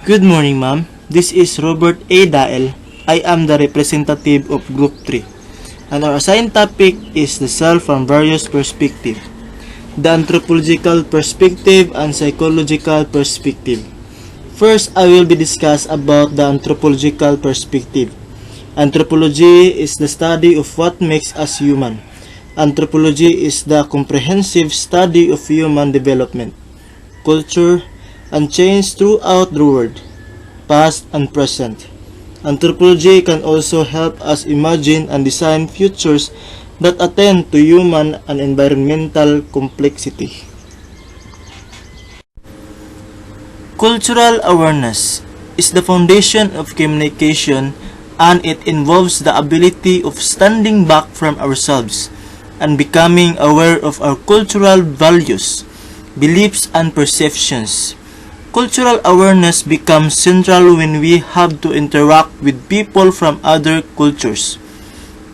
Good morning, ma'am. This is Robert A. Dael. I am the representative of Group 3, and our assigned topic is the self from various perspectives: the anthropological perspective and psychological perspective. First, I will be discuss about the anthropological perspective. Anthropology is the study of what makes us human. Anthropology is the comprehensive study of human development, culture, and change throughout the world, past and present. Anthropology can also help us imagine and design futures that attend to human and environmental complexity. Cultural awareness is the foundation of communication, and it involves the ability of standing back from ourselves and becoming aware of our cultural values, beliefs, and perceptions. Cultural awareness becomes central when we have to interact with people from other cultures.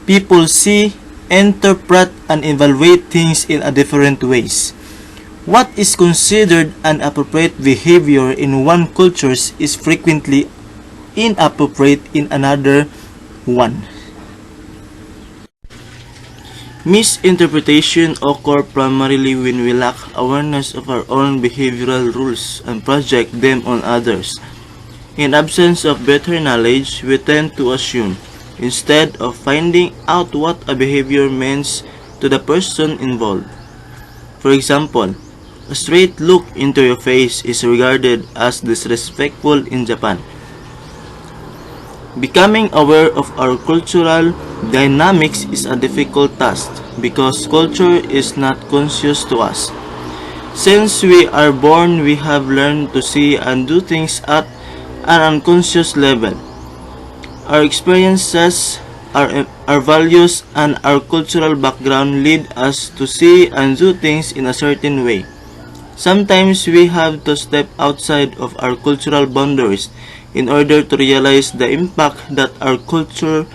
People see, interpret, and evaluate things in a different ways. What is considered an appropriate behavior in one culture is frequently inappropriate in another one. Misinterpretation occur primarily when we lack awareness of our own behavioral rules and project them on others. In absence of better knowledge, we tend to assume, instead of finding out what a behavior means to the person involved. For example, a straight look into your face is regarded as disrespectful in Japan. Becoming aware of our cultural dynamics is a difficult task because culture is not conscious to us. Since we are born, we have learned to see and do things at an unconscious level. Our experiences, our values, and our cultural background lead us to see and do things in a certain way. Sometimes we have to step outside of our cultural boundaries in order to realize the impact that our culture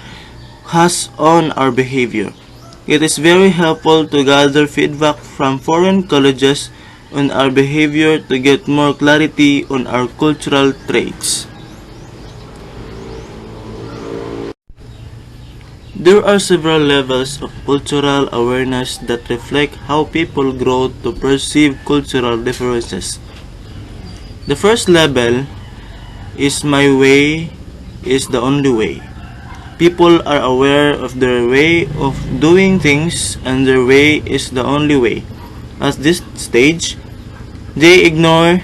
has on our behavior. It is very helpful to gather feedback from foreign colleges on our behavior to get more clarity on our cultural traits. There are several levels of cultural awareness that reflect how people grow to perceive cultural differences. The first level is my way is the only way. People are aware of their way of doing things and their way is the only way. At this stage, they ignore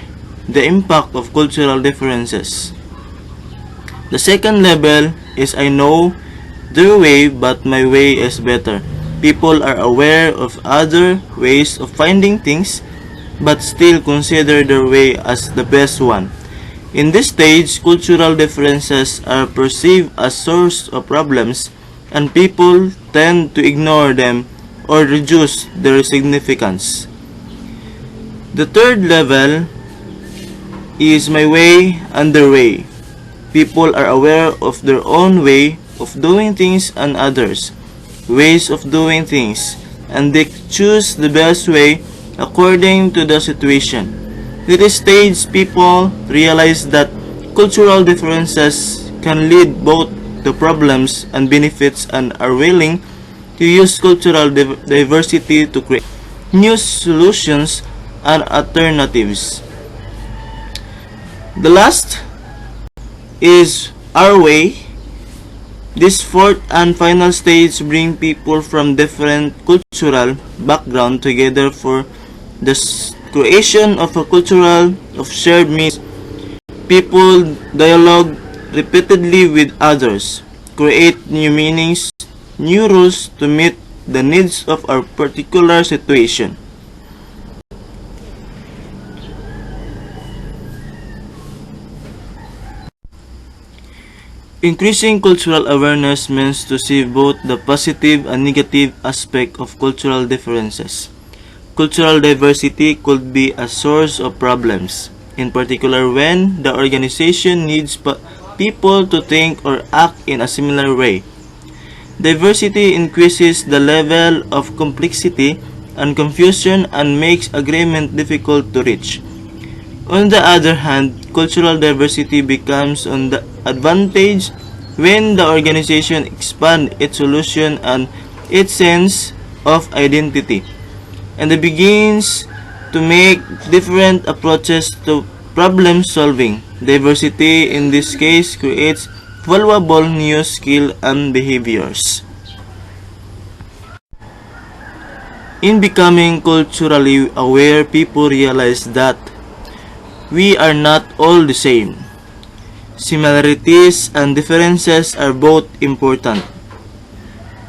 the impact of cultural differences. The second level is I know their way but my way is better. People are aware of other ways of finding things but still consider their way as the best one. In this stage, cultural differences are perceived as source of problems and people tend to ignore them or reduce their significance. The third level is my way and their way. People are aware of their own way of doing things and others' ways of doing things, and they choose the best way according to the situation. At this stage, people realize that cultural differences can lead both to problems and benefits and are willing to use cultural diversity to create new solutions and alternatives. The last is our way. This fourth and final stage brings people from different cultural background together for the creation of a cultural of shared meanings. People dialogue repeatedly with others, create new meanings, new rules to meet the needs of our particular situation. Increasing cultural awareness means to see both the positive and negative aspect of cultural differences. Cultural diversity could be a source of problems, in particular when the organization needs people to think or act in a similar way. Diversity increases the level of complexity and confusion and makes agreement difficult to reach. On the other hand, cultural diversity becomes an advantage when the organization expands its solution and its sense of identity, and it begins to make different approaches to problem solving. Diversity in this case creates valuable new skills and behaviors. In becoming culturally aware, people realize that we are not all the same. Similarities and differences are both important.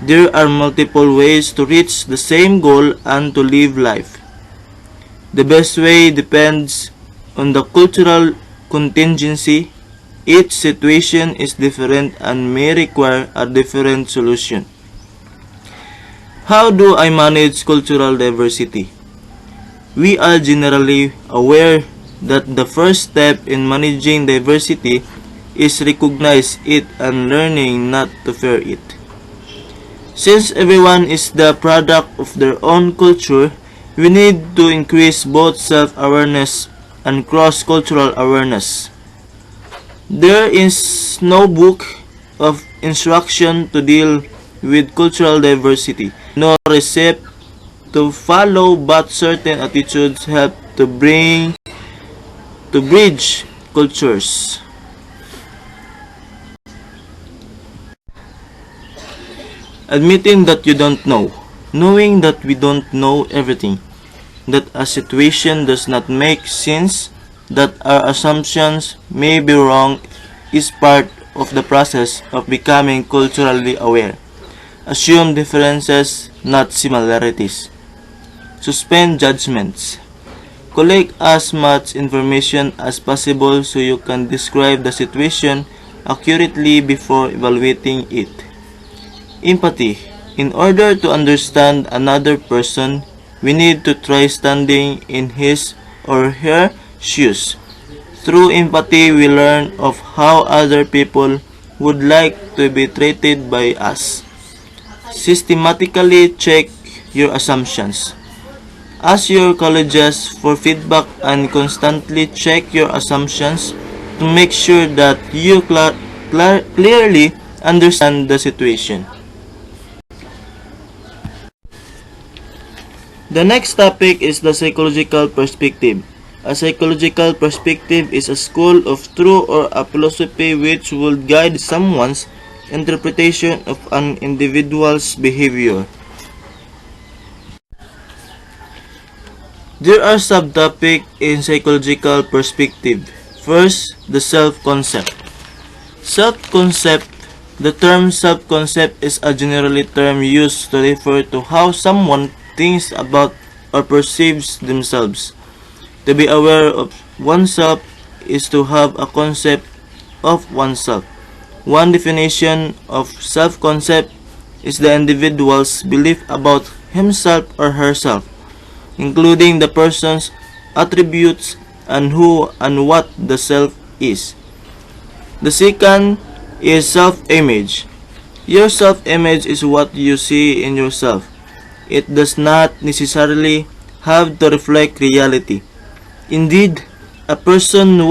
There are multiple ways to reach the same goal and to live life. The best way depends on the cultural contingency. Each situation is different and may require a different solution. How do I manage cultural diversity? We are generally aware that the first step in managing diversity is recognize it and learning not to fear it. Since everyone is the product of their own culture, we need to increase both self-awareness and cross-cultural awareness. There is no book of instruction to deal with cultural diversity, no recipe to follow, but certain attitudes help to bridge cultures. Admitting that you don't know. Knowing that we don't know everything. That a situation does not make sense. That our assumptions may be wrong is part of the process of becoming culturally aware. Assume differences, not similarities. Suspend judgments. Collect as much information as possible so you can describe the situation accurately before evaluating it. Empathy. In order to understand another person, we need to try standing in his or her shoes. Through empathy, we learn of how other people would like to be treated by us. Systematically check your assumptions. Ask your colleagues for feedback and constantly check your assumptions to make sure that you clearly understand the situation. The next topic is the psychological perspective. A psychological perspective is a school of thought or a philosophy which will guide someone's interpretation of an individual's behavior. There are subtopics in psychological perspective. First, the self-concept. Self-concept. The term self-concept is a generally term used to refer to how someone thinks about or perceives themselves. To be aware of oneself is to have a concept of oneself. One definition of self-concept is the individual's belief about himself or herself, including the person's attributes and who and what the self is. The second is self-image. Your self-image is what you see in yourself. It does not necessarily have to reflect reality. Indeed, a person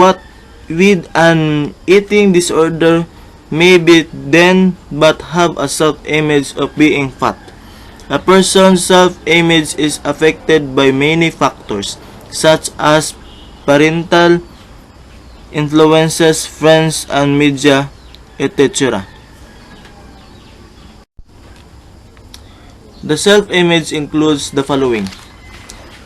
with an eating disorder may be thin but have a self-image of being fat. A person's self-image is affected by many factors, such as parental influences, friends, and media, etc. The self-image includes the following.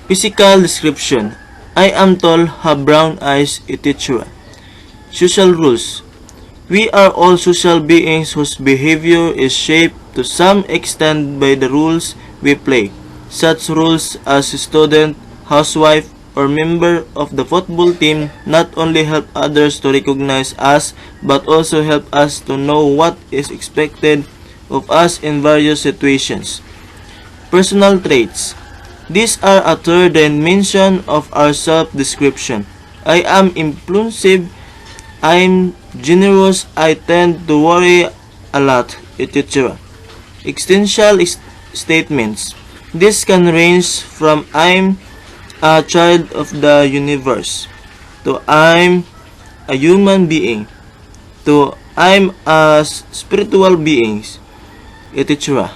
Physical description. I am tall, have brown eyes, etc. Social rules. We are all social beings whose behavior is shaped to some extent by the rules we play. Such rules as student, housewife, or member of the football team not only help others to recognize us but also help us to know what is expected of us in various situations. Personal traits. These are a third dimension of our self-description. I am impulsive, I'm generous, I tend to worry a lot, etc. Existential statements. This can range from I'm a child of the universe to I'm a human being to I'm a spiritual being, etc.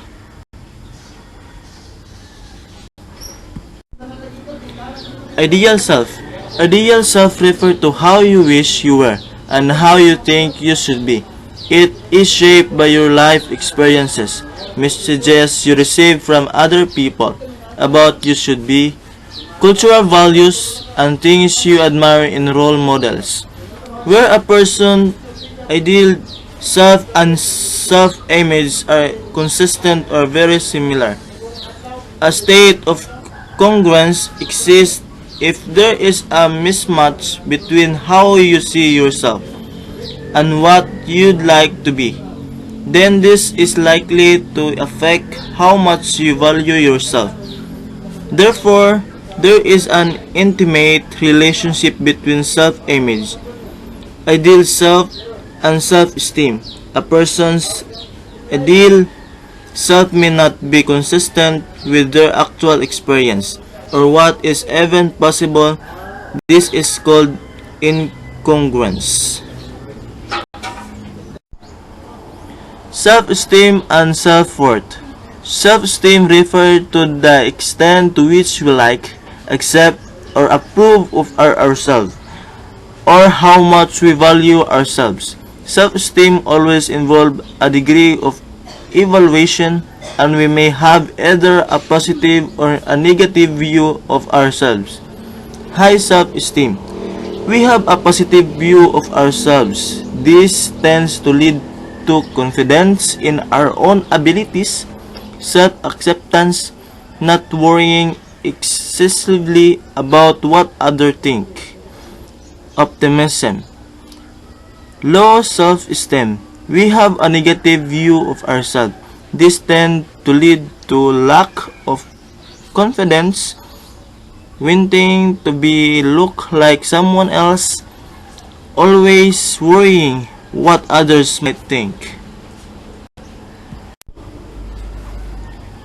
Ideal self. Ideal self refers to how you wish you were and how you think you should be. It is shaped by your life experiences, messages you receive from other people about you should be, cultural values, and things you admire in role models. Where a person ideal self and self-image are consistent or very similar. A state of congruence exists if there is a mismatch between how you see yourself and what you'd like to be. Then this is likely to affect how much you value yourself. Therefore, there is an intimate relationship between self-image, ideal self, and self-esteem. A person's ideal self may not be consistent with their actual experience, or what is even possible. This is called incongruence. Self-esteem and self-worth. Self-esteem refers to the extent to which we like, accept, or approve of ourselves, or how much we value ourselves. Self-esteem always involves a degree of evaluation, and we may have either a positive or a negative view of ourselves. High self-esteem. We have a positive view of ourselves. This tends to lead to confidence in our own abilities, self-acceptance, not worrying excessively about what others think. Optimism. Low self-esteem. We have a negative view of ourselves. This tends to lead to lack of confidence, wanting to be look like someone else, always worrying what others might think.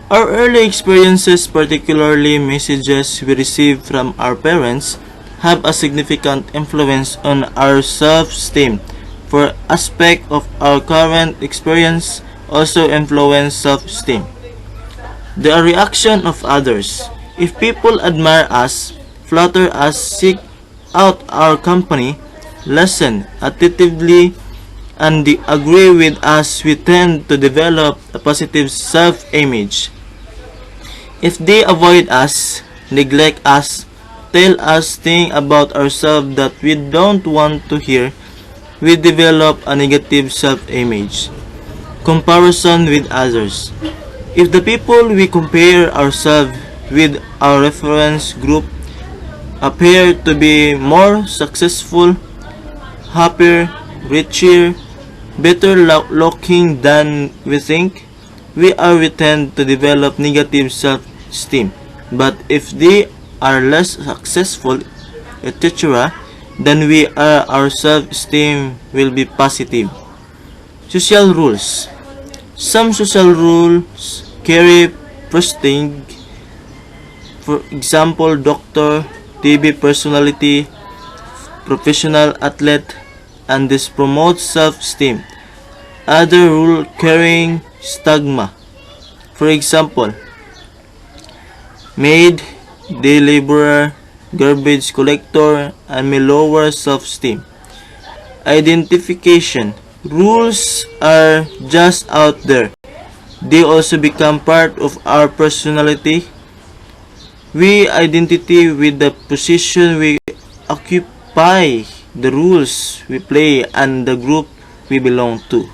Our early experiences, particularly messages we receive from our parents, have a significant influence on our self-esteem. For aspects of our current experience also influence self-esteem. The reaction of others. If people admire us, flatter us, seek out our company, listen attentively, and agree with us, we tend to develop a positive self-image. If they avoid us, neglect us, tell us things about ourselves that we don't want to hear, we develop a negative self-image. Comparison with others. If the people we compare ourselves with our reference group appear to be more successful, happier, richer, better looking than we think, we tend to develop negative self-esteem. But if they are less successful, etc., then our self-esteem will be positive. Social rules. Some social rules carry prestige. For example, doctor, TV personality, professional athlete, and this promotes self-esteem. Other rule carrying stigma. For example, maid, day laborer, garbage collector, and may lower self-esteem. Identification. Rules are just out there. They also become part of our personality. We identity with the position we occupy, the rules we play, and the group we belong to.